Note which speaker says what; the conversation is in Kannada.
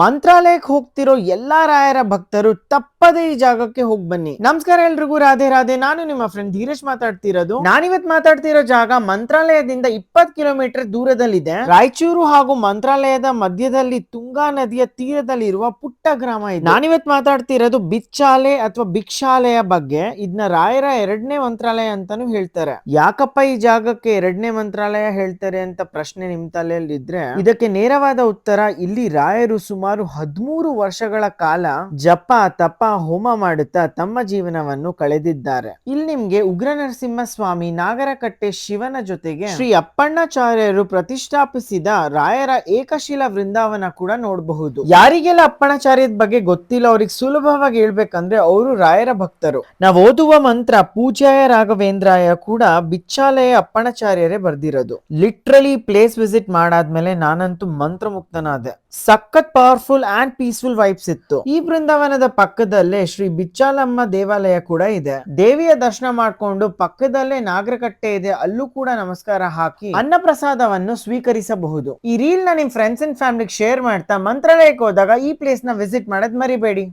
Speaker 1: ಮಂತ್ರಾಲಯಕ್ಕೆ ಹೋಗ್ತಿರೋ ಎಲ್ಲಾ ರಾಯರ ಭಕ್ತರು ತಪ್ಪದೇ ಈ ಜಾಗಕ್ಕೆ ಹೋಗಿ ಬನ್ನಿ. ನಮಸ್ಕಾರ ಎಲ್ರಿಗೂ, ರಾಧೆ ರಾಧೆ. ನಾನು ನಿಮ್ಮ ಫ್ರೆಂಡ್ ಧೀರೇಶ್ ಮಾತಾಡ್ತಿರೋದು. ನಾನಿವತ್ ಮಾತಾಡ್ತಿರೋ ಜಾಗ ಮಂತ್ರಾಲಯದಿಂದ 20 ಕಿಲೋಮೀಟರ್ ದೂರದಲ್ಲಿದೆ. ರಾಯಚೂರು ಹಾಗೂ ಮಂತ್ರಾಲಯದ ಮಧ್ಯದಲ್ಲಿ ತುಂಗಾ ನದಿಯ ತೀರದಲ್ಲಿ ಇರುವ ಪುಟ್ಟ ಗ್ರಾಮ ಇದೆ. ನಾನಿವತ್ ಮಾತಾಡ್ತಿರೋದು ಬಿಚ್ಚಾಲೆ ಅಥವಾ ಭಿಕ್ಷಾಲಯ ಬಗ್ಗೆ. ಇದನ್ನ ರಾಯರ ಎರಡನೇ ಮಂತ್ರಾಲಯ ಅಂತಾನು ಹೇಳ್ತಾರೆ. ಯಾಕಪ್ಪ ಈ ಜಾಗಕ್ಕೆ ಎರಡನೇ ಮಂತ್ರಾಲಯ ಹೇಳ್ತಾರೆ ಅಂತ ಪ್ರಶ್ನೆ ನಿಮ್ ತಲೆಯಲ್ಲಿ ಇದ್ರೆ, ಇದಕ್ಕೆ ನೇರವಾದ ಉತ್ತರ, ಇಲ್ಲಿ ರಾಯರು ಸುಮಾರು 13 ವರ್ಷಗಳ ಕಾಲ ಜಪ ತಪ ಹೋಮ ಮಾಡುತ್ತಾ ತಮ್ಮ ಜೀವನವನ್ನು ಕಳೆದಿದ್ದಾರೆ. ಇಲ್ಲಿ ನಿಮ್ಗೆ ಉಗ್ರ ನರಸಿಂಹ ಸ್ವಾಮಿ, ನಾಗರಕಟ್ಟೆ ಶಿವನ ಜೊತೆಗೆ ಶ್ರೀ ಅಪ್ಪಣ್ಣಾಚಾರ್ಯರು ಪ್ರತಿಷ್ಠಾಪಿಸಿದ ರಾಯರ ಏಕಶಿಲಾ ವೃಂದಾವನ ಕೂಡ ನೋಡಬಹುದು. ಯಾರಿಗೆಲ್ಲ ಅಪ್ಪಣ್ಣಾಚಾರ್ಯದ ಬಗ್ಗೆ ಗೊತ್ತಿಲ್ಲ ಅವ್ರಿಗೆ ಸುಲಭವಾಗಿ ಹೇಳ್ಬೇಕಂದ್ರೆ ಅವರು ರಾಯರ ಭಕ್ತರು. ನಾವು ಓದುವ ಮಂತ್ರ ಪೂಜ್ಯಾಯ ರಾಘವೇಂದ್ರಾಯ ಕೂಡ ಬಿಚ್ಚಾಲಯ ಅಪ್ಪಣ್ಣಾಚಾರ್ಯರೇ ಬರ್ದಿರೋದು. ಲಿಟ್ರಲಿ ಪ್ಲೇಸ್ ವಿಸಿಟ್ ಮಾಡಾದ್ಮೇಲೆ ನಾನಂತೂ ಮಂತ್ರಮುಕ್ತನಾದೆ. ಸಖತ್ ಪವರ್ಫುಲ್ ಅಂಡ್ ಪೀಸ್ಫುಲ್ ವೈಬ್ಸ್ ಇತ್ತು. ಈ ಬೃಂದಾವನದ ಪಕ್ಕದಲ್ಲೇ ಶ್ರೀ ಬಿಚ್ಚಾಲಮ್ಮ ದೇವಾಲಯ ಕೂಡ ಇದೆ. ದೇವಿಯ ದರ್ಶನ ಮಾಡ್ಕೊಂಡು ಪಕ್ಕದಲ್ಲೇ ನಾಗರಕಟ್ಟೆ ಇದೆ, ಅಲ್ಲೂ ಕೂಡ ನಮಸ್ಕಾರ ಹಾಕಿ ಅನ್ನ ಪ್ರಸಾದವನ್ನು ಸ್ವೀಕರಿಸಬಹುದು. ಈ ರೀಲ್ ನ ನಿಮ್ ಫ್ರೆಂಡ್ಸ್ ಅಂಡ್ ಫ್ಯಾಮಿಲಿಗೆ ಶೇರ್ ಮಾಡ್ತಾ ಮಂತ್ರಾಲಯಕ್ಕೆ ಹೋದಾಗ ಈ ಪ್ಲೇಸ್ ನ ವಿಸಿಟ್ ಮಾಡೋದ್ ಮರಿಬೇಡಿ.